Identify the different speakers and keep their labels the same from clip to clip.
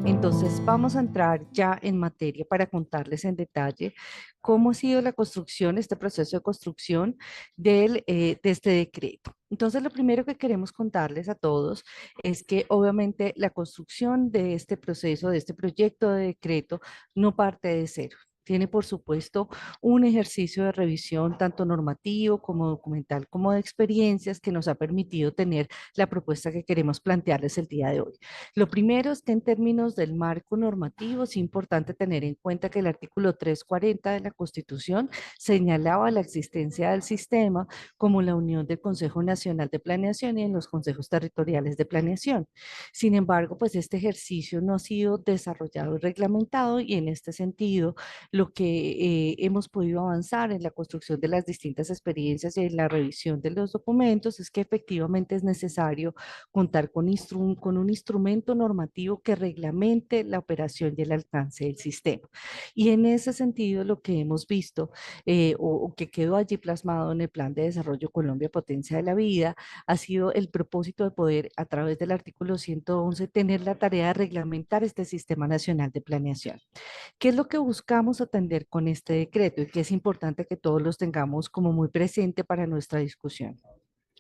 Speaker 1: Entonces, vamos a entrar ya en materia para contarles en detalle cómo ha sido la construcción, este proceso de construcción de este decreto. Entonces, lo primero que queremos contarles a todos es que obviamente la construcción de este proceso, de este proyecto de decreto, no parte de cero. Tiene, por supuesto, un ejercicio de revisión tanto normativo como documental, como de experiencias que nos ha permitido tener la propuesta que queremos plantearles el día de hoy. Lo primero es que en términos del marco normativo es importante tener en cuenta que el artículo 340 de la Constitución señalaba la existencia del sistema como la unión del Consejo Nacional de Planeación y en los consejos territoriales de planeación. Sin embargo, pues este ejercicio no ha sido desarrollado y reglamentado y en este sentido lo que hemos podido avanzar en la construcción de las distintas experiencias y en la revisión de los documentos es que efectivamente es necesario contar con un instrumento normativo que reglamente la operación y el alcance del sistema. Y en ese sentido, lo que hemos visto o que quedó allí plasmado en el Plan de Desarrollo Colombia Potencia de la Vida ha sido el propósito de poder, a través del artículo 111, tener la tarea de reglamentar este Sistema Nacional de Planeación. ¿Qué es lo que buscamos atender con este decreto y que es importante que todos los tengamos como muy presente para nuestra discusión?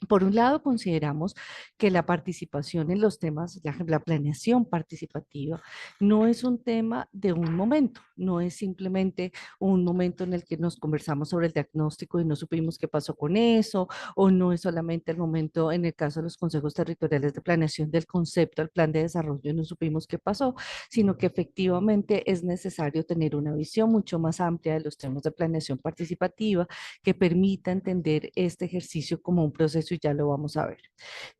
Speaker 1: Por un lado, consideramos que la participación en los temas, la planeación participativa, no es un tema de un momento, no es simplemente un momento en el que nos conversamos sobre el diagnóstico y no supimos qué pasó con eso, o no es solamente el momento en el caso de los consejos territoriales de planeación del concepto al plan de desarrollo y no supimos qué pasó, sino que efectivamente es necesario tener una visión mucho más amplia de los temas de planeación participativa que permita entender este ejercicio como un proceso y ya lo vamos a ver.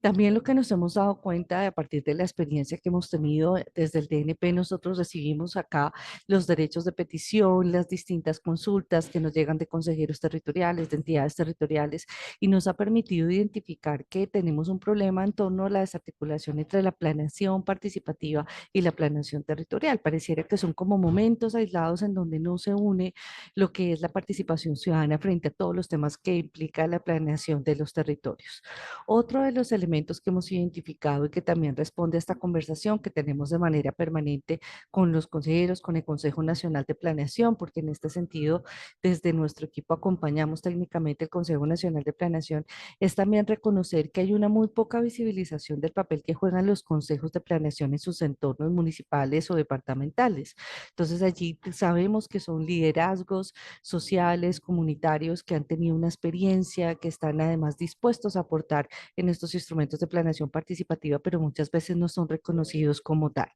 Speaker 1: También lo que nos hemos dado cuenta a partir de la experiencia que hemos tenido desde el DNP, nosotros recibimos acá los derechos de petición, las distintas consultas que nos llegan de consejeros territoriales, de entidades territoriales, y nos ha permitido identificar que tenemos un problema en torno a la desarticulación entre la planeación participativa y la planeación territorial. Pareciera que son como momentos aislados en donde no se une lo que es la participación ciudadana frente a todos los temas que implica la planeación de los territorios. Otro de los elementos que hemos identificado y que también responde a esta conversación que tenemos de manera permanente con los consejeros, con el Consejo Nacional de Planeación, porque en este sentido, desde nuestro equipo acompañamos técnicamente el Consejo Nacional de Planeación, es también reconocer que hay una muy poca visibilización del papel que juegan los consejos de planeación en sus entornos municipales o departamentales. Entonces allí sabemos que son liderazgos sociales, comunitarios que han tenido una experiencia, que están además dispuestos a aportar en estos instrumentos de planeación participativa, pero muchas veces no son reconocidos como tal.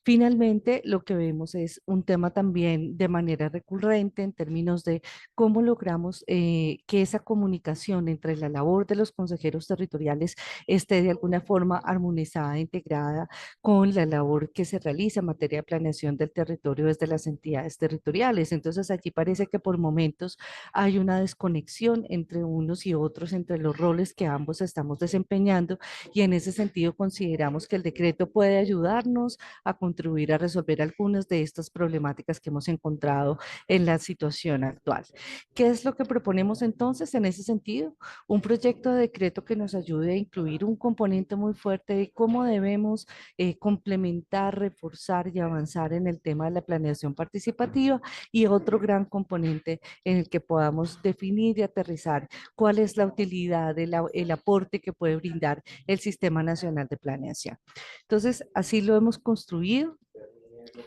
Speaker 1: Finalmente, lo que vemos es un tema también de manera recurrente en términos de cómo logramos que esa comunicación entre la labor de los consejeros territoriales esté de alguna forma armonizada, integrada con la labor que se realiza en materia de planeación del territorio desde las entidades territoriales. Entonces, allí parece que por momentos hay una desconexión entre unos y otros, entre los roles que ambos estamos desempeñando y en ese sentido consideramos que el decreto puede ayudarnos a contribuir a resolver algunas de estas problemáticas que hemos encontrado en la situación actual. ¿Qué es lo que proponemos entonces en ese sentido? Un proyecto de decreto que nos ayude a incluir un componente muy fuerte de cómo debemos complementar, reforzar y avanzar en el tema de la planeación participativa y otro gran componente en el que podamos definir y aterrizar cuál es la utilidad, el aporte que puede brindar el Sistema Nacional de Planeación. Entonces, así lo hemos construido.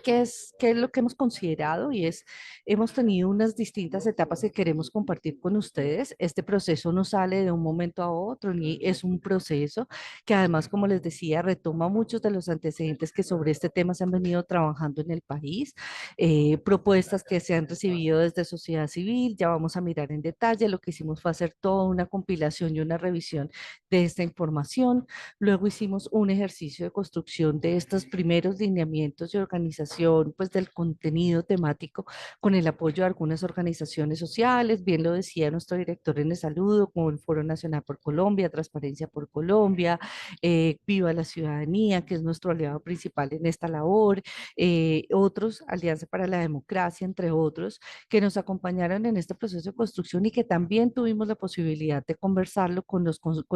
Speaker 1: ¿Qué es lo que hemos considerado? Y es, hemos tenido unas distintas etapas que queremos compartir con ustedes. Este proceso no sale de un momento a otro, ni es un proceso que además, como les decía, retoma muchos de los antecedentes que sobre este tema se han venido trabajando en el país, propuestas que se han recibido desde sociedad civil, ya vamos a mirar en detalle. Lo que hicimos fue hacer toda una compilación y una revisión de esta información. Luego hicimos un ejercicio de construcción de estos primeros lineamientos y organización actualización pues del contenido temático con el apoyo de algunas organizaciones sociales, bien lo decía nuestro director en el saludo, como el Foro Nacional por Colombia, Transparencia por Colombia, Viva la Ciudadanía, que es nuestro aliado principal en esta labor, otros, Alianza para la Democracia, entre otros, que nos acompañaron en este proceso de construcción y que también tuvimos la posibilidad de conversarlo con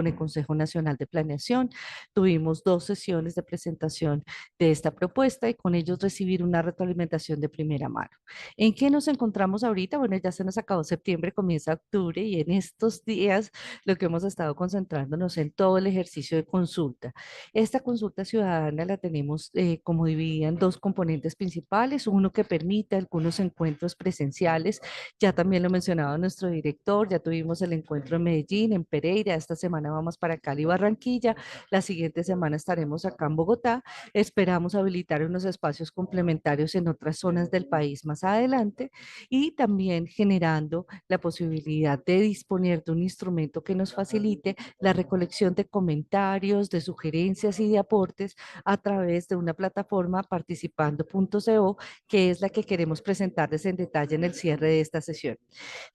Speaker 1: el Consejo Nacional de Planeación. Tuvimos 2 sesiones de presentación de esta propuesta y con ellos recibir una retroalimentación de primera mano. ¿En qué nos encontramos ahorita? Bueno, ya se nos acabó septiembre, comienza octubre y en estos días lo que hemos estado concentrándonos en todo el ejercicio de consulta. Esta consulta ciudadana la tenemos como dividida en 2 componentes principales, uno que permite algunos encuentros presenciales, ya también lo mencionaba nuestro director, ya tuvimos el encuentro en Medellín, en Pereira, esta semana vamos para Cali y Barranquilla, la siguiente semana estaremos acá en Bogotá, esperamos habilitar unos espacios complementarios en otras zonas del país más adelante y también generando la posibilidad de disponer de un instrumento que nos facilite la recolección de comentarios, de sugerencias y de aportes a través de una plataforma participando.co, que es la que queremos presentarles en detalle en el cierre de esta sesión.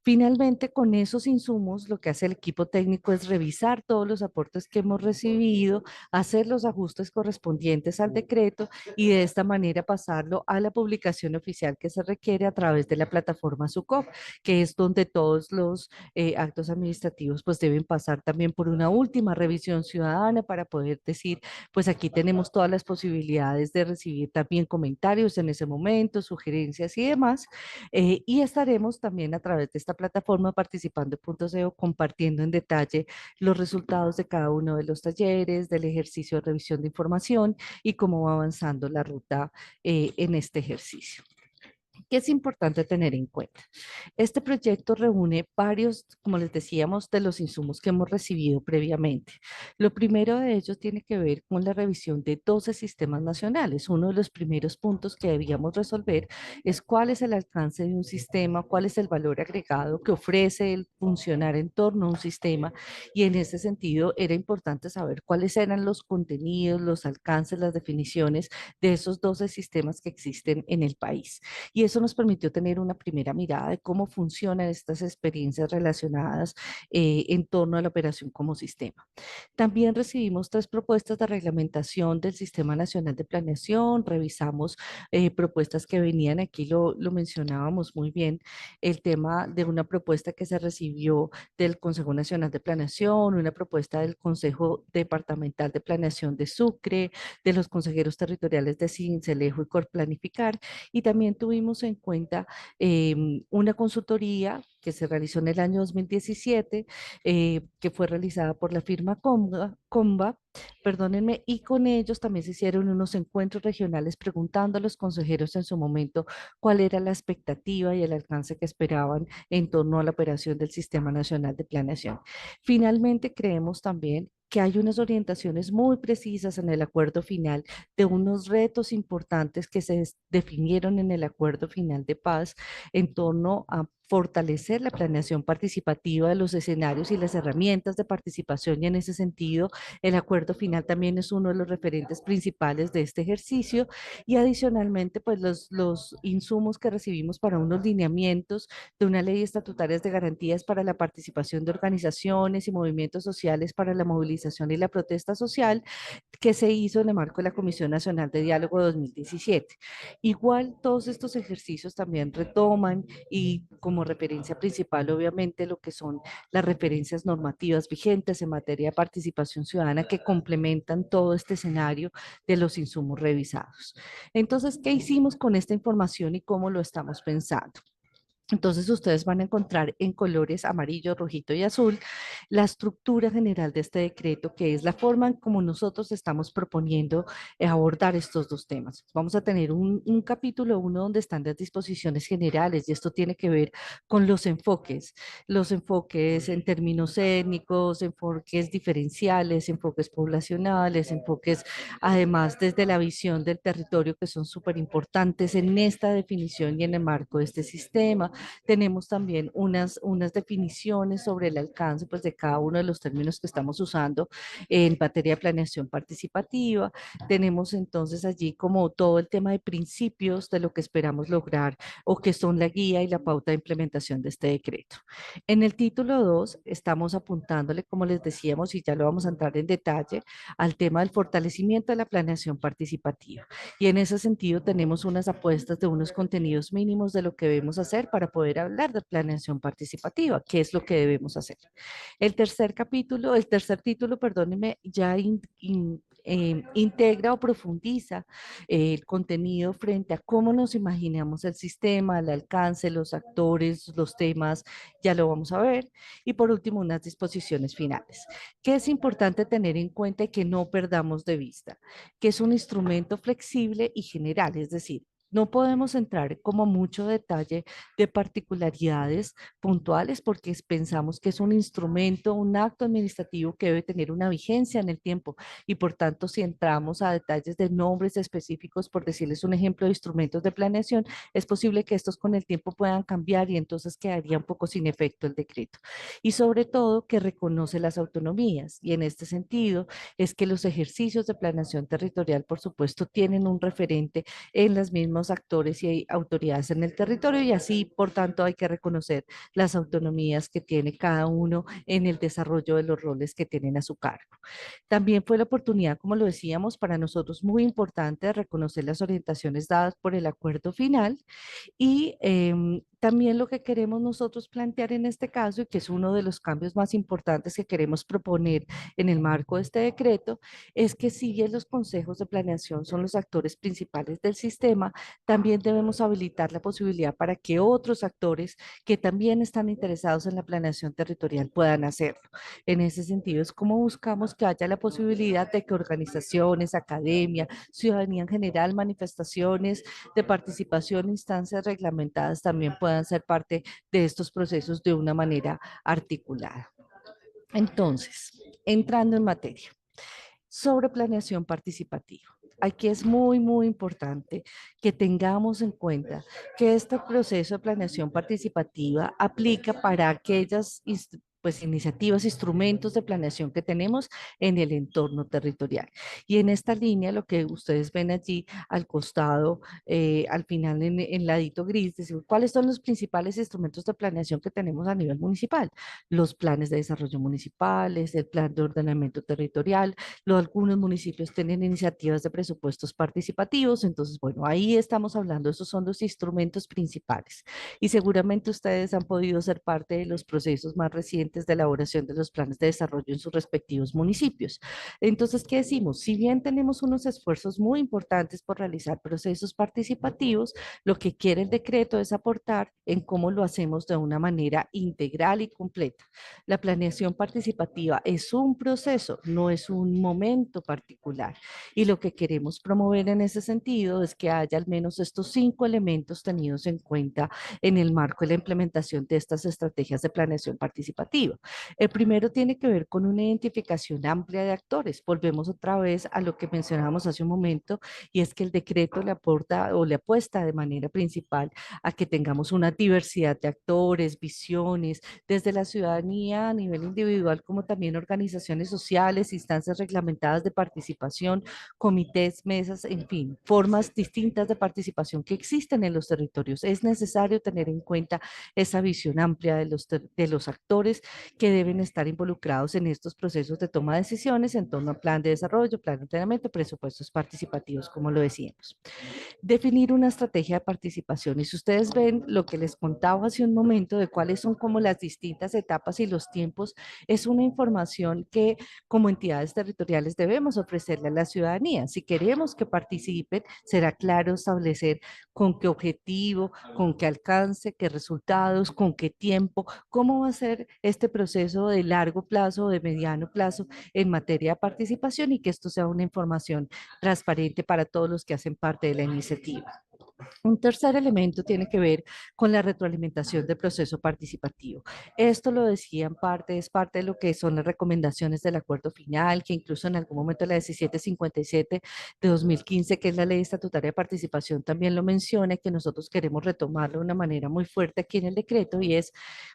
Speaker 1: Finalmente, con esos insumos, lo que hace el equipo técnico es revisar todos los aportes que hemos recibido, hacer los ajustes correspondientes al decreto y de esta manera pasarlo a la publicación oficial que se requiere a través de la plataforma SUCOP, que es donde todos los actos administrativos pues deben pasar también por una última revisión ciudadana para poder decir, pues aquí tenemos todas las posibilidades de recibir también comentarios en ese momento, sugerencias y demás. Y estaremos también a través de esta plataforma participando.co compartiendo en detalle los resultados de cada uno de los talleres, del ejercicio de revisión de información y cómo va avanzando la ruta en este ejercicio. ¿Qué es importante tener en cuenta? Este proyecto reúne varios, como les decíamos, de los insumos que hemos recibido previamente. Lo primero de ellos tiene que ver con la revisión de 12 sistemas nacionales. Uno de los primeros puntos que debíamos resolver es cuál es el alcance de un sistema, cuál es el valor agregado que ofrece el funcionar en torno a un sistema. Y en ese sentido era importante saber cuáles eran los contenidos, los alcances, las definiciones de esos 12 sistemas que existen en el país. Y eso nos permitió tener una primera mirada de cómo funcionan estas experiencias relacionadas en torno a la operación como sistema. También recibimos 3 propuestas de reglamentación del Sistema Nacional de Planeación, revisamos propuestas que venían aquí, lo mencionábamos muy bien, el tema de una propuesta que se recibió del Consejo Nacional de Planeación, una propuesta del Consejo Departamental de Planeación de Sucre, de los consejeros territoriales de Cincelejo y Corplanificar, y también tuvimos en cuenta una consultoría que se realizó en el año 2017, que fue realizada por la firma Comba, perdónenme, y con ellos también se hicieron unos encuentros regionales preguntando a los consejeros en su momento cuál era la expectativa y el alcance que esperaban en torno a la operación del Sistema Nacional de Planeación. Finalmente, creemos también que hay unas orientaciones muy precisas en el acuerdo final de unos retos importantes que se definieron en el acuerdo final de paz en torno a fortalecer la planeación participativa de los escenarios y las herramientas de participación y en ese sentido el acuerdo final también es uno de los referentes principales de este ejercicio y adicionalmente pues los insumos que recibimos para unos lineamientos de una ley estatutaria de garantías para la participación de organizaciones y movimientos sociales para la movilización y la protesta social que se hizo en el marco de la Comisión Nacional de Diálogo 2017. Igual todos estos ejercicios también retoman y como referencia principal obviamente lo que son las referencias normativas vigentes en materia de participación ciudadana que complementan todo este escenario de los insumos revisados. Entonces, ¿qué hicimos con esta información y cómo lo estamos pensando? Entonces ustedes van a encontrar en colores amarillo, rojito y azul la estructura general de este decreto, que es la forma en como nosotros estamos proponiendo abordar estos 2 temas. Vamos a tener un capítulo 1 donde están las disposiciones generales y esto tiene que ver con los enfoques en términos étnicos, enfoques diferenciales, enfoques poblacionales, enfoques además desde la visión del territorio que son súper importantes en esta definición y en el marco de este sistema tenemos también unas definiciones sobre el alcance pues, de cada uno de los términos que estamos usando en materia de planeación participativa. Tenemos entonces allí como todo el tema de principios de lo que esperamos lograr o que son la guía y la pauta de implementación de este decreto. En el título 2 estamos apuntándole, como les decíamos, y ya lo vamos a entrar en detalle, al tema del fortalecimiento de la planeación participativa. Y en ese sentido tenemos unas apuestas de unos contenidos mínimos de lo que debemos hacer para poder hablar de planeación participativa, qué es lo que debemos hacer. El tercer título, perdónenme, ya integra o profundiza el contenido frente a cómo nos imaginamos el sistema, el alcance, los actores, los temas, ya lo vamos a ver. Y por último, unas disposiciones finales. ¿Qué es importante tener en cuenta y que no perdamos de vista? Que es un instrumento flexible y general, es decir, no podemos entrar como mucho detalle de particularidades puntuales porque pensamos que es un instrumento, un acto administrativo que debe tener una vigencia en el tiempo y por tanto si entramos a detalles de nombres específicos, por decirles un ejemplo de instrumentos de planeación, es posible que estos con el tiempo puedan cambiar y entonces quedaría un poco sin efecto el decreto. Y sobre todo que reconoce las autonomías y en este sentido es que los ejercicios de planeación territorial, por supuesto, tienen un referente en los mismos actores y autoridades en el territorio y así, por tanto, hay que reconocer las autonomías que tiene cada uno en el desarrollo de los roles que tienen a su cargo. También fue la oportunidad, como lo decíamos, para nosotros muy importante de reconocer las orientaciones dadas por el acuerdo final y también lo que queremos nosotros plantear en este caso, y que es uno de los cambios más importantes que queremos proponer en el marco de este decreto, es que si bien los consejos de planeación son los actores principales del sistema, también debemos habilitar la posibilidad para que otros actores que también están interesados en la planeación territorial puedan hacerlo. En ese sentido, es como buscamos que haya la posibilidad de que organizaciones, academia, ciudadanía en general, manifestaciones de participación, instancias reglamentadas también puedan ser parte de estos procesos de una manera articulada. Entonces, entrando en materia, sobre planeación participativa. Aquí es muy importante que tengamos en cuenta que este proceso de planeación participativa aplica para aquellas pues, iniciativas, instrumentos de planeación que tenemos en el entorno territorial. Y en esta línea, lo que ustedes ven allí al costado, al final en ladito gris, decir, ¿cuáles son los principales instrumentos de planeación que tenemos a nivel municipal? Los planes de desarrollo municipales, el plan de ordenamiento territorial, algunos municipios tienen iniciativas de presupuestos participativos, entonces, bueno, ahí estamos hablando, esos son los instrumentos principales. Y seguramente ustedes han podido ser parte de los procesos más recientes de elaboración de los planes de desarrollo en sus respectivos municipios. Entonces, ¿qué decimos? Si bien tenemos unos esfuerzos muy importantes por realizar procesos participativos, lo que quiere el decreto es aportar en cómo lo hacemos de una manera integral y completa. La planeación participativa es un proceso, no es un momento particular. Y lo que queremos promover en ese sentido es que haya al menos estos 5 elementos tenidos en cuenta en el marco de la implementación de estas estrategias de planeación participativa. El primero tiene que ver con una identificación amplia de actores. Volvemos otra vez a lo que mencionábamos hace un momento y es que el decreto le aporta o le apuesta de manera principal a que tengamos una diversidad de actores, visiones, desde la ciudadanía a nivel individual, como también organizaciones sociales, instancias reglamentadas de participación, comités, mesas, en fin, formas distintas de participación que existen en los territorios. Es necesario tener en cuenta esa visión amplia de los actores que deben estar involucrados en estos procesos de toma de decisiones en torno a plan de desarrollo, plan de entrenamiento, presupuestos participativos, como lo decíamos. Definir una estrategia de participación. Y si ustedes ven lo que les contaba hace un momento de cuáles son como las distintas etapas y los tiempos, es una información que como entidades territoriales debemos ofrecerle a la ciudadanía. Si queremos que participen, será claro establecer con qué objetivo, con qué alcance, qué resultados, con qué tiempo, cómo va a ser este proceso de largo plazo, de mediano plazo en materia de participación y que esto sea una información transparente para todos los que hacen parte de la iniciativa. Un tercer elemento tiene que ver con la retroalimentación del proceso participativo. Esto lo decía en parte, es parte de lo que son las recomendaciones del acuerdo final, que incluso en algún momento la 1757 de 2015, que es la ley estatutaria de participación, también lo menciona y que nosotros queremos retomarlo de una manera muy fuerte aquí en el decreto, y es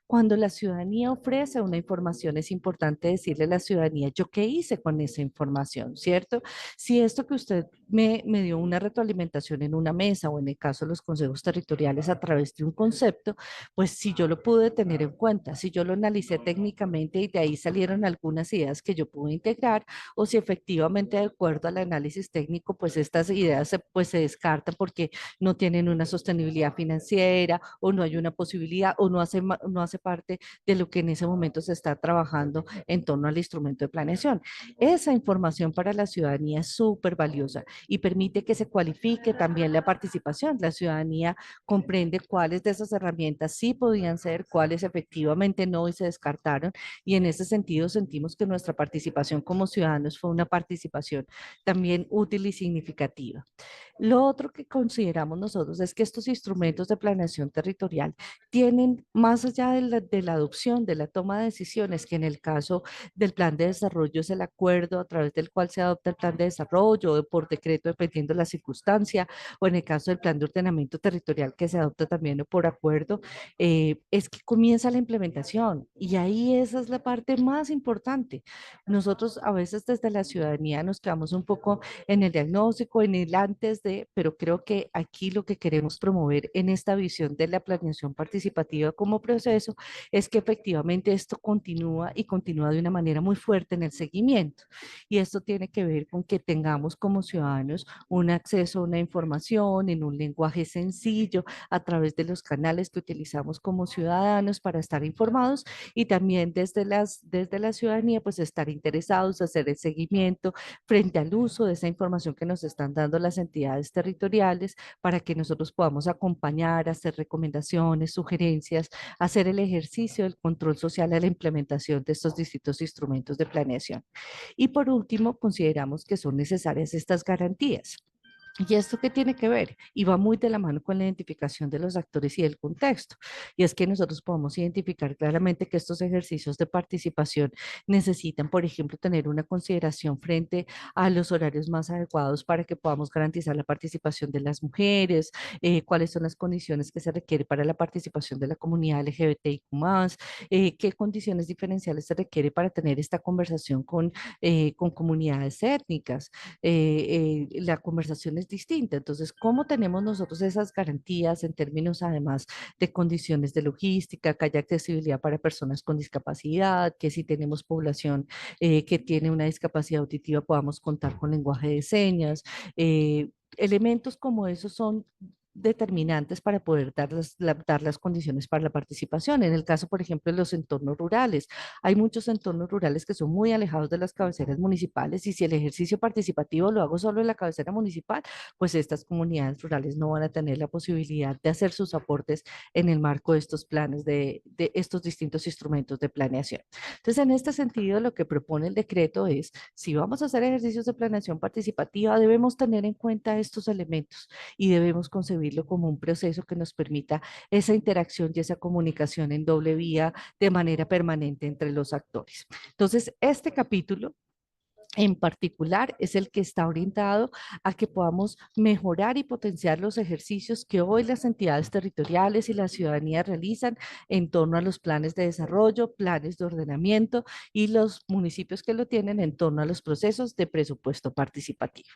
Speaker 1: cuando la ciudadanía ofrece una información, es importante decirle a la ciudadanía, yo qué hice con esa información, ¿cierto? Si esto que usted me dio una retroalimentación en una mesa o en el caso de los consejos territoriales a través de un concepto, pues si yo lo pude tener en cuenta, si yo lo analicé técnicamente y de ahí salieron algunas ideas que yo pude integrar, o si efectivamente de acuerdo al análisis técnico, pues estas ideas pues se descartan porque no tienen una sostenibilidad financiera o no hay una posibilidad o no hace parte de lo que en ese momento se está trabajando en torno al instrumento de planeación. Esa información para la ciudadanía es súper valiosa y permite que se cualifique también la participación. La ciudadanía comprende cuáles de esas herramientas sí podían ser, cuáles efectivamente no y se descartaron. Y en ese sentido sentimos que nuestra participación como ciudadanos fue una participación también útil y significativa. Lo otro que consideramos nosotros es que estos instrumentos de planeación territorial tienen, más allá de la adopción, de la toma de decisiones, que en el caso del plan de desarrollo es el acuerdo a través del cual se adopta el plan de desarrollo o por decreto dependiendo de la circunstancia, o en el caso del plan de ordenamiento territorial que se adopta también o por acuerdo, es que comienza la implementación y ahí esa es la parte más importante. Nosotros a veces desde la ciudadanía nos quedamos un poco en el diagnóstico, en el antes de, pero creo que aquí lo que queremos promover en esta visión de la planeación participativa como proceso es que efectivamente esto continúa y continúa de una manera muy fuerte en el seguimiento. Y esto tiene que ver con que tengamos como ciudadanos un acceso a una información en un lenguaje sencillo a través de los canales que utilizamos como ciudadanos para estar informados y también desde la ciudadanía pues estar interesados, hacer el seguimiento frente al uso de esa información que nos están dando las entidades territoriales para que nosotros podamos acompañar, hacer recomendaciones, sugerencias, hacer el ejercicio del control social a la implementación de estos distintos instrumentos de planeación. Y por último, consideramos que son necesarias estas garantías. ¿Y esto qué tiene que ver? Y va muy de la mano con la identificación de los actores y del contexto. Y es que nosotros podemos identificar claramente que estos ejercicios de participación necesitan, por ejemplo, tener una consideración frente a los horarios más adecuados para que podamos garantizar la participación de las mujeres, cuáles son las condiciones que se requieren para la participación de la comunidad LGBTIQ+, qué condiciones diferenciales se requiere para tener esta conversación con comunidades étnicas. La conversación es distinta. Entonces, ¿cómo tenemos nosotros esas garantías en términos además de condiciones de logística, que haya accesibilidad para personas con discapacidad, que si tenemos población que tiene una discapacidad auditiva podamos contar con lenguaje de señas? Elementos como esos son determinantes para poder dar las condiciones para la participación. En el caso, por ejemplo, de los entornos rurales, hay muchos entornos rurales que son muy alejados de las cabeceras municipales y si el ejercicio participativo lo hago solo en la cabecera municipal, pues estas comunidades rurales no van a tener la posibilidad de hacer sus aportes en el marco de estos planes, de estos distintos instrumentos de planeación. Entonces, en este sentido, lo que propone el decreto es, si vamos a hacer ejercicios de planeación participativa, debemos tener en cuenta estos elementos y debemos concebirlo como un proceso que nos permita esa interacción y esa comunicación en doble vía de manera permanente entre los actores. Entonces, este capítulo en particular es el que está orientado a que podamos mejorar y potenciar los ejercicios que hoy las entidades territoriales y la ciudadanía realizan en torno a los planes de desarrollo, planes de ordenamiento y los municipios que lo tienen en torno a los procesos de presupuesto participativo.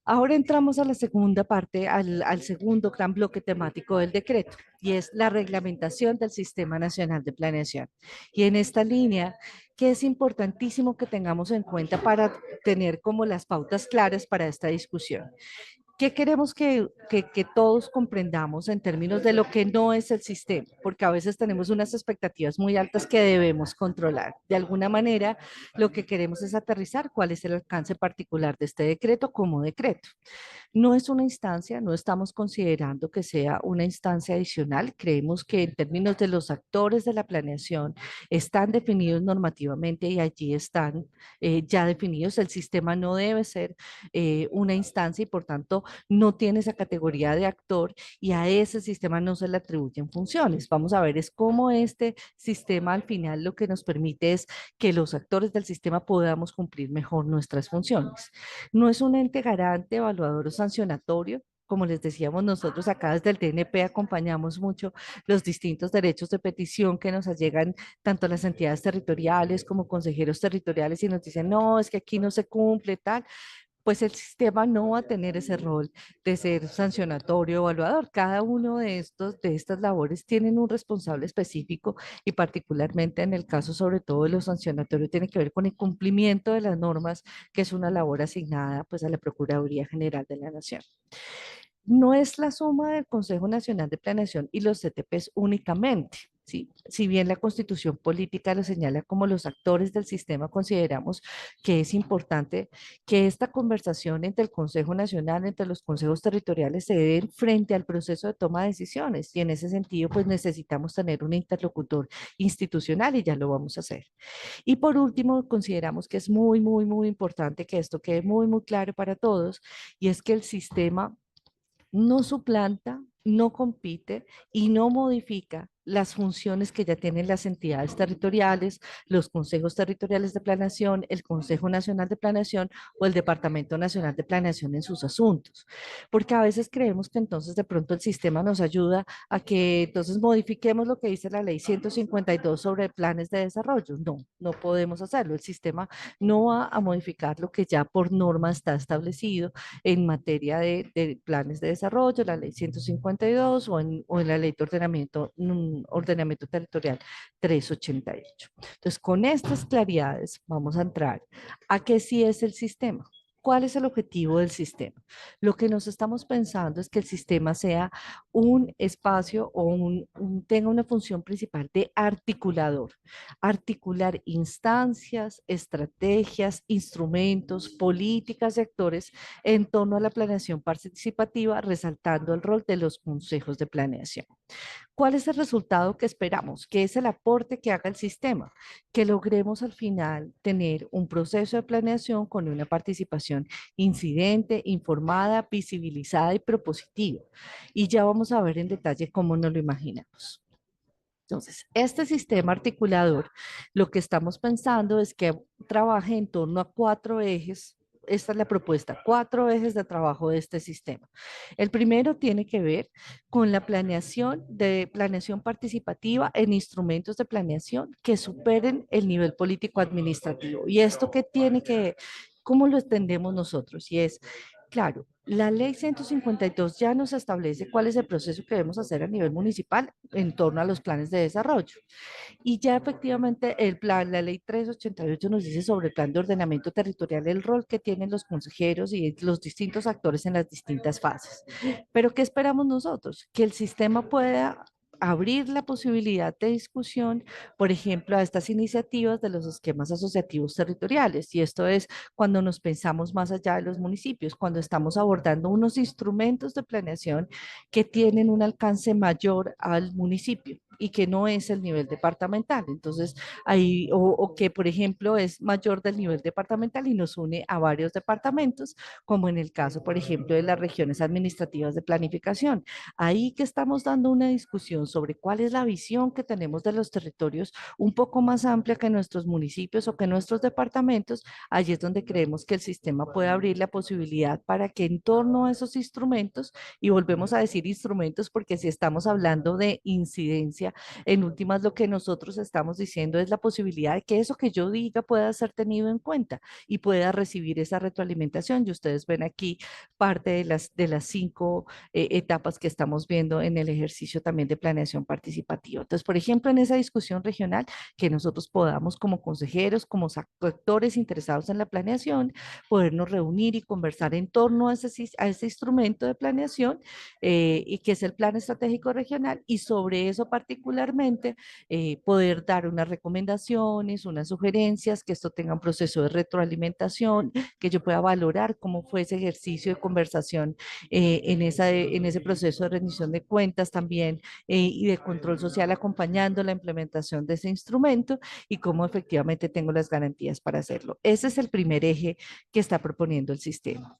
Speaker 1: Ahora entramos a la segunda parte, al segundo gran bloque temático del decreto, y es la reglamentación del Sistema Nacional de Planeación. Y en esta línea, que es importantísimo que tengamos en cuenta para tener como las pautas claras para esta discusión. ¿Qué queremos que todos comprendamos en términos de lo que no es el sistema? Porque a veces tenemos unas expectativas muy altas que debemos controlar. De alguna manera, lo que queremos es aterrizar cuál es el alcance particular de este decreto como decreto. No es una instancia, no estamos considerando que sea una instancia adicional. Creemos que en términos de los actores de la planeación están definidos normativamente y allí están ya definidos. El sistema no debe ser una instancia y por tanto no tiene esa categoría de actor y a ese sistema no se le atribuyen funciones. Vamos a ver, es cómo este sistema al final lo que nos permite es que los actores del sistema podamos cumplir mejor nuestras funciones. No es un ente garante, evaluador o sancionatorio. Como les decíamos, nosotros acá desde el TNP acompañamos mucho los distintos derechos de petición que nos llegan tanto a las entidades territoriales como consejeros territoriales y nos dicen, no, es que aquí no se cumple tal, pues el sistema no va a tener ese rol de ser sancionatorio o evaluador. Cada uno de estas labores tienen un responsable específico y particularmente en el caso sobre todo de los sancionatorios tiene que ver con el cumplimiento de las normas, que es una labor asignada pues a la Procuraduría General de la Nación. No es la suma del Consejo Nacional de Planeación y los CTPs únicamente. ¿Sí? Si bien la Constitución política lo señala como los actores del sistema, consideramos que es importante que esta conversación entre el Consejo Nacional, entre los consejos territoriales, se dé frente al proceso de toma de decisiones y en ese sentido, pues necesitamos tener un interlocutor institucional y ya lo vamos a hacer. Y por último, consideramos que es muy importante que esto quede muy claro para todos y es que el sistema no suplanta, no compite y no modifica las funciones que ya tienen las entidades territoriales, los consejos territoriales de planeación, el Consejo Nacional de Planeación o el Departamento Nacional de Planeación en sus asuntos. Porque a veces creemos que entonces de pronto el sistema nos ayuda a que entonces modifiquemos lo que dice la ley 152 sobre planes de desarrollo. No, no podemos hacerlo. El sistema no va a modificar lo que ya por norma está establecido en materia de planes de desarrollo, la ley 152 o en la ley de ordenamiento territorial 388. Entonces, con estas claridades vamos a entrar a qué sí es el sistema. ¿Cuál es el objetivo del sistema? Lo que nos estamos pensando es que el sistema sea un espacio o tenga una función principal de articulador, articular instancias, estrategias, instrumentos, políticas y actores en torno a la planeación participativa, resaltando el rol de los consejos de planeación. ¿Cuál es el resultado que esperamos? ¿Qué es el aporte que haga el sistema? Que logremos al final tener un proceso de planeación con una participación incidente, informada, visibilizada y propositiva. Y ya vamos a ver en detalle cómo nos lo imaginamos. Entonces, este sistema articulador, lo que estamos pensando es que trabaje en torno a cuatro ejes. Esta es la propuesta, cuatro ejes de trabajo de este sistema. El primero tiene que ver con la planeación participativa en instrumentos de planeación que superen el nivel político administrativo. ¿Y esto qué tiene que, cómo lo entendemos nosotros? Y es, claro, la ley 152 ya nos establece cuál es el proceso que debemos hacer a nivel municipal en torno a los planes de desarrollo. Y ya efectivamente el plan, la ley 388 nos dice sobre el plan de ordenamiento territorial, el rol que tienen los consejeros y los distintos actores en las distintas fases. Pero ¿qué esperamos nosotros? Que el sistema pueda abrir la posibilidad de discusión, por ejemplo, a estas iniciativas de los esquemas asociativos territoriales. Y esto es cuando nos pensamos más allá de los municipios, cuando estamos abordando unos instrumentos de planeación que tienen un alcance mayor al municipio y que no es el nivel departamental. Entonces, ahí, o que, por ejemplo, es mayor del nivel departamental y nos une a varios departamentos, como en el caso, por ejemplo, de las regiones administrativas de planificación. Ahí que estamos dando una discusión sobre cuál es la visión que tenemos de los territorios un poco más amplia que nuestros municipios o que nuestros departamentos. Allí es donde creemos que el sistema puede abrir la posibilidad para que en torno a esos instrumentos, y volvemos a decir instrumentos porque si estamos hablando de incidencia, en últimas lo que nosotros estamos diciendo es la posibilidad de que eso que yo diga pueda ser tenido en cuenta y pueda recibir esa retroalimentación. Y ustedes ven aquí parte de las cinco etapas que estamos viendo en el ejercicio también de planeación participativa. Entonces, por ejemplo, en esa discusión regional, que nosotros podamos como consejeros, como actores interesados en la planeación, podernos reunir y conversar en torno a ese instrumento de planeación y que es el Plan Estratégico Regional y sobre eso particularmente poder dar unas recomendaciones, unas sugerencias, que esto tenga un proceso de retroalimentación, que yo pueda valorar cómo fue ese ejercicio de conversación en ese proceso de rendición de cuentas también y de control social acompañando la implementación de ese instrumento y cómo efectivamente tengo las garantías para hacerlo. Ese es el primer eje que está proponiendo el sistema.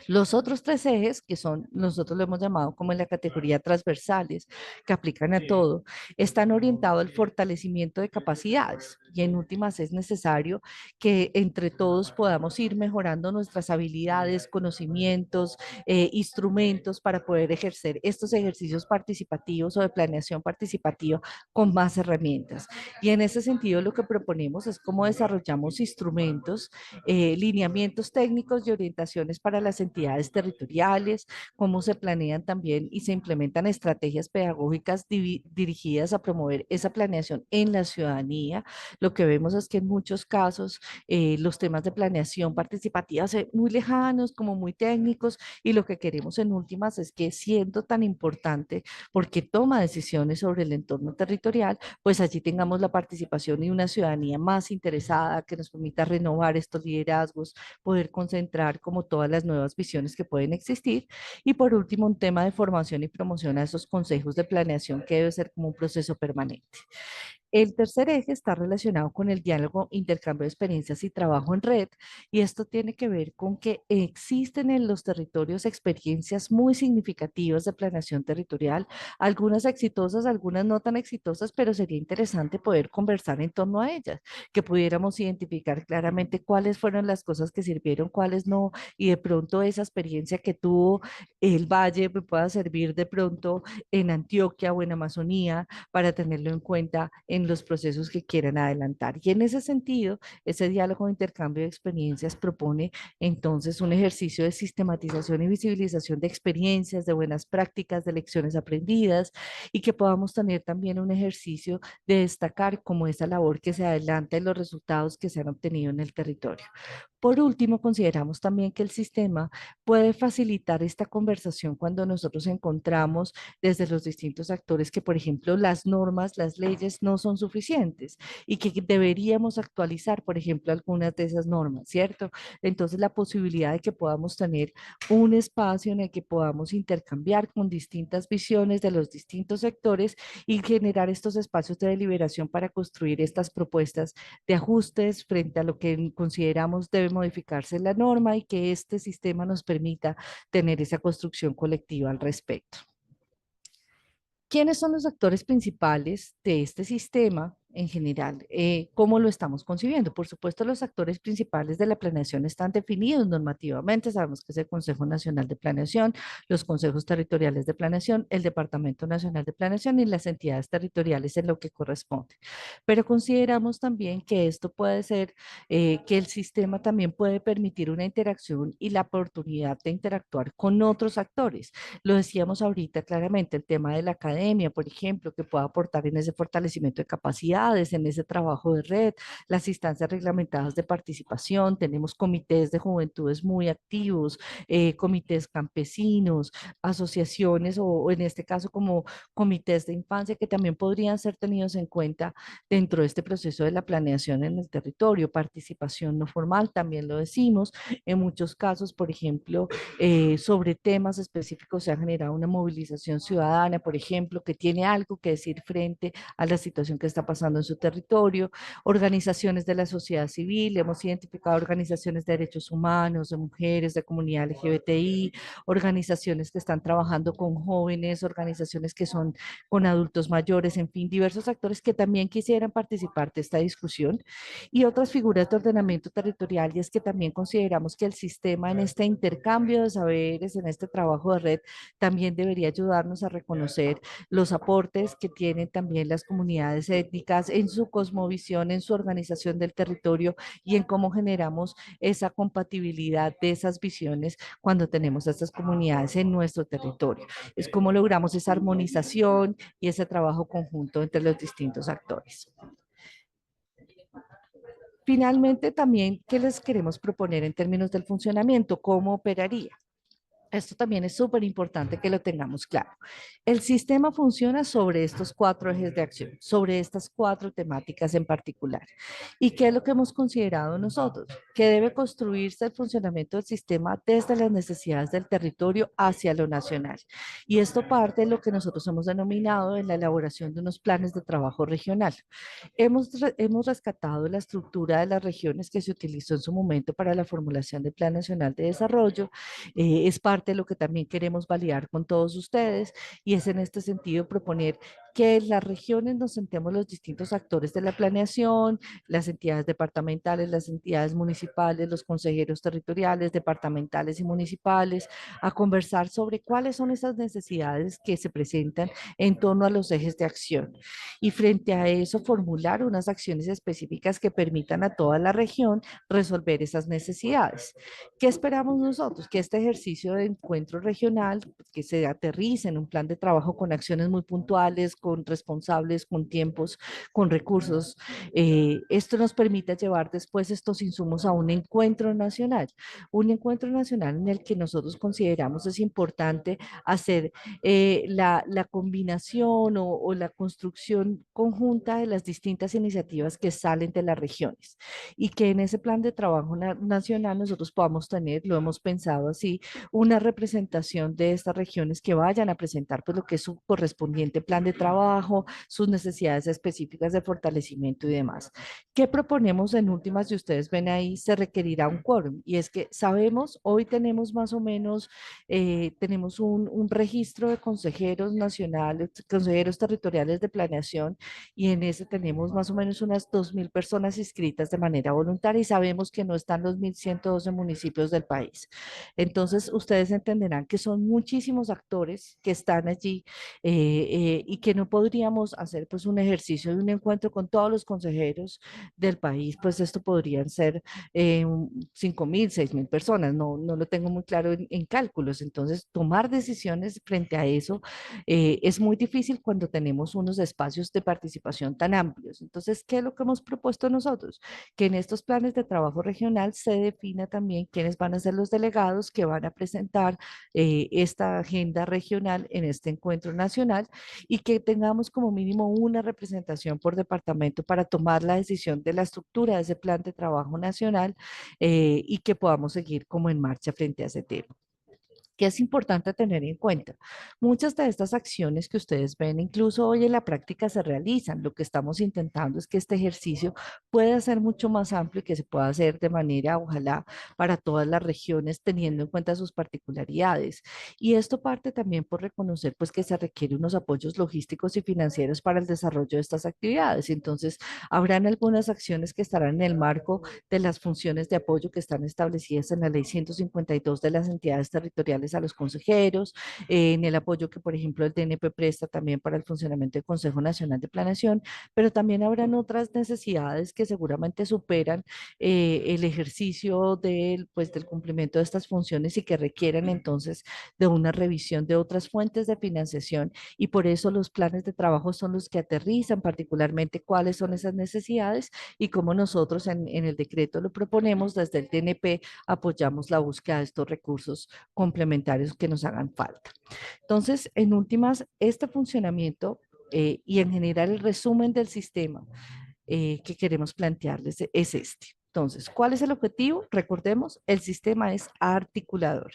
Speaker 1: Los otros tres ejes, que son, nosotros lo hemos llamado como en la categoría transversales, que aplican a todo, están orientados al fortalecimiento de capacidades y en últimas es necesario que entre todos podamos ir mejorando nuestras habilidades, conocimientos, instrumentos para poder ejercer estos ejercicios participativos o de planeación participativa con más herramientas. Y en ese sentido lo que proponemos es cómo desarrollamos instrumentos, lineamientos técnicos y orientaciones para las entidades territoriales, cómo se planean también y se implementan estrategias pedagógicas dirigidas a promover esa planeación en la ciudadanía. Lo que vemos es que en muchos casos los temas de planeación participativa se muy lejanos, como muy técnicos, y lo que queremos en últimas es que siendo tan importante, porque toma decisiones sobre el entorno territorial, pues allí tengamos la participación y una ciudadanía más interesada que nos permita renovar estos liderazgos, poder concentrar como todas las nuevas visiones que pueden existir. Y por último, un tema de formación y promoción a esos consejos de planeación que debe ser como un proceso permanente. El tercer eje está relacionado con el diálogo, intercambio de experiencias y trabajo en red, y esto tiene que ver con que existen en los territorios experiencias muy significativas de planeación territorial, algunas exitosas, algunas no tan exitosas, pero sería interesante poder conversar en torno a ellas, que pudiéramos identificar claramente cuáles fueron las cosas que sirvieron, cuáles no, y de pronto esa experiencia que tuvo el Valle me pueda servir de pronto en Antioquia o en Amazonía para tenerlo en cuenta en los procesos que quieran adelantar. Y en ese sentido, ese diálogo de intercambio de experiencias propone entonces un ejercicio de sistematización y visibilización de experiencias, de buenas prácticas, de lecciones aprendidas y que podamos tener también un ejercicio de destacar cómo esa labor que se adelanta y los resultados que se han obtenido en el territorio. Por último, consideramos también que el sistema puede facilitar esta conversación cuando nosotros encontramos desde los distintos actores que, por ejemplo, las normas, las leyes no son suficientes y que deberíamos actualizar, por ejemplo, algunas de esas normas, ¿cierto? Entonces, la posibilidad de que podamos tener un espacio en el que podamos intercambiar con distintas visiones de los distintos sectores y generar estos espacios de deliberación para construir estas propuestas de ajustes frente a lo que consideramos debe modificarse en la norma y que este sistema nos permita tener esa construcción colectiva al respecto. ¿Quiénes son los actores principales de este sistema en general? ¿Cómo lo estamos concibiendo? Por supuesto, los actores principales de la planeación están definidos normativamente. Sabemos que es el Consejo Nacional de Planeación, los consejos territoriales de planeación, el Departamento Nacional de Planeación y las entidades territoriales en lo que corresponde. Pero consideramos también que esto puede ser, que el sistema también puede permitir una interacción y la oportunidad de interactuar con otros actores. Lo decíamos ahorita claramente, el tema de la academia, por ejemplo, que pueda aportar en ese fortalecimiento de capacidades, en ese trabajo de red, las instancias reglamentadas de participación, tenemos comités de juventudes muy activos, comités campesinos, asociaciones o en este caso como comités de infancia que también podrían ser tenidos en cuenta dentro de este proceso de la planeación en el territorio, participación no formal, también lo decimos, en muchos casos, por ejemplo, sobre temas específicos se ha generado una movilización ciudadana, por ejemplo, que tiene algo que decir frente a la situación que está pasando en su territorio, organizaciones de la sociedad civil, hemos identificado organizaciones de derechos humanos, de mujeres, de comunidad LGBTI, organizaciones que están trabajando con jóvenes, organizaciones que son con adultos mayores, en fin, diversos actores que también quisieran participar de esta discusión y otras figuras de ordenamiento territorial, y es que también consideramos que el sistema en este intercambio de saberes, en este trabajo de red, también debería ayudarnos a reconocer los aportes que tienen también las comunidades étnicas en su cosmovisión, en su organización del territorio y en cómo generamos esa compatibilidad de esas visiones cuando tenemos a estas comunidades en nuestro territorio. Es cómo logramos esa armonización y ese trabajo conjunto entre los distintos actores. Finalmente, también, ¿qué les queremos proponer en términos del funcionamiento? ¿Cómo operaría? Esto también es súper importante que lo tengamos claro. El sistema funciona sobre estos cuatro ejes de acción, sobre estas cuatro temáticas en particular. ¿Y qué es lo que hemos considerado nosotros? Que debe construirse el funcionamiento del sistema desde las necesidades del territorio hacia lo nacional. Y esto parte de lo que nosotros hemos denominado en la elaboración de unos planes de trabajo regional. Hemos rescatado la estructura de las regiones que se utilizó en su momento para la formulación del Plan Nacional de Desarrollo. Es parte de lo que también queremos validar con todos ustedes y es en este sentido proponer que en las regiones nos sentemos los distintos actores de la planeación, las entidades departamentales, las entidades municipales, los consejeros territoriales, departamentales y municipales, a conversar sobre cuáles son esas necesidades que se presentan en torno a los ejes de acción. Y frente a eso, formular unas acciones específicas que permitan a toda la región resolver esas necesidades. ¿Qué esperamos nosotros? Que este ejercicio de encuentro regional, pues, que se aterrice en un plan de trabajo con acciones muy puntuales, con responsables, con tiempos, con recursos. Esto nos permite llevar después estos insumos a un encuentro nacional en el que nosotros consideramos es importante hacer la combinación o la construcción conjunta de las distintas iniciativas que salen de las regiones y que en ese plan de trabajo nacional nosotros podamos tener, lo hemos pensado así, una representación de estas regiones que vayan a presentar pues lo que es su correspondiente plan de trabajo, sus necesidades específicas de fortalecimiento y demás. ¿Qué proponemos en últimas? Si ustedes ven ahí, se requerirá un quórum y es que sabemos, hoy tenemos más o menos, tenemos un registro de consejeros nacionales, consejeros territoriales de planeación y en ese tenemos más o menos unas 2.000 personas inscritas de manera voluntaria y sabemos que no están los 1.112 municipios del país. Entonces, ustedes entenderán que son muchísimos actores que están allí y que no podríamos hacer pues un ejercicio de un encuentro con todos los consejeros del país, pues esto podrían ser 5.000, 6.000 personas, no lo tengo muy claro en cálculos. Entonces, tomar decisiones frente a eso es muy difícil cuando tenemos unos espacios de participación tan amplios. Entonces, ¿qué es lo que hemos propuesto nosotros? Que en estos planes de trabajo regional se defina también quiénes van a ser los delegados que van a presentar esta agenda regional en este encuentro nacional y que tengamos como mínimo una representación por departamento para tomar la decisión de la estructura de ese plan de trabajo nacional y que podamos seguir como en marcha frente a ese tema. ¿Qué es importante tener en cuenta? Muchas de estas acciones que ustedes ven, incluso hoy en la práctica se realizan. Lo que estamos intentando es que este ejercicio pueda ser mucho más amplio y que se pueda hacer de manera, ojalá, para todas las regiones, teniendo en cuenta sus particularidades. Y esto parte también por reconocer, pues, que se requieren unos apoyos logísticos y financieros para el desarrollo de estas actividades. Entonces, habrán algunas acciones que estarán en el marco de las funciones de apoyo que están establecidas en la Ley 152 de las entidades territoriales a los consejeros, en el apoyo que, por ejemplo, el DNP presta también para el funcionamiento del Consejo Nacional de Planeación, pero también habrán otras necesidades que seguramente superan el ejercicio pues, del cumplimiento de estas funciones y que requieren entonces de una revisión de otras fuentes de financiación y por eso los planes de trabajo son los que aterrizan particularmente cuáles son esas necesidades y cómo nosotros en el decreto lo proponemos desde el TNP, apoyamos la búsqueda de estos recursos complementarios que nos hagan falta. Entonces, en últimas, este funcionamiento y en general el resumen del sistema que queremos plantearles es este. Entonces, ¿cuál es el objetivo? Recordemos, el sistema es articulador.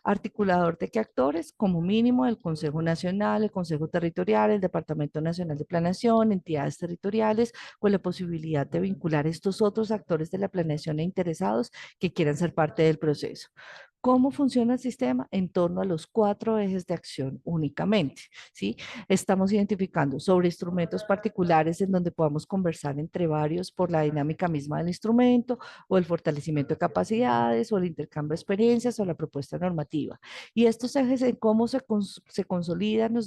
Speaker 1: ¿Articulador de qué actores? Como mínimo el Consejo Nacional, el Consejo Territorial, el Departamento Nacional de Planeación, entidades territoriales, con la posibilidad de vincular estos otros actores de la planeación e interesados que quieran ser parte del proceso. ¿Cómo funciona el sistema? En torno a los cuatro ejes de acción únicamente, ¿sí? Estamos identificando sobre instrumentos particulares en donde podamos conversar entre varios por la dinámica misma del instrumento o el fortalecimiento de capacidades o el intercambio de experiencias o la propuesta normativa. Y estos ejes en cómo se consolidan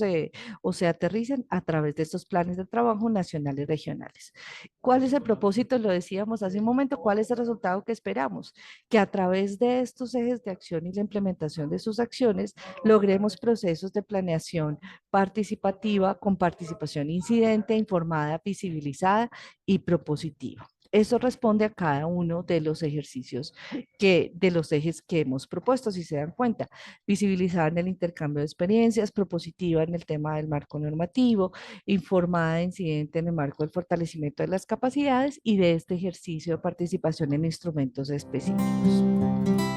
Speaker 1: o se aterrizan a través de estos planes de trabajo nacionales y regionales. ¿Cuál es el propósito? Lo decíamos hace un momento, ¿cuál es el resultado que esperamos? Que a través de estos ejes de acción y la implementación de sus acciones logremos procesos de planeación participativa con participación incidente, informada, visibilizada y propositiva. Eso responde a cada uno de los ejercicios de los ejes que hemos propuesto, si se dan cuenta. Visibilizada en el intercambio de experiencias, propositiva en el tema del marco normativo, informada e incidente en el marco del fortalecimiento de las capacidades y de este ejercicio de participación en instrumentos específicos.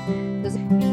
Speaker 1: Entonces,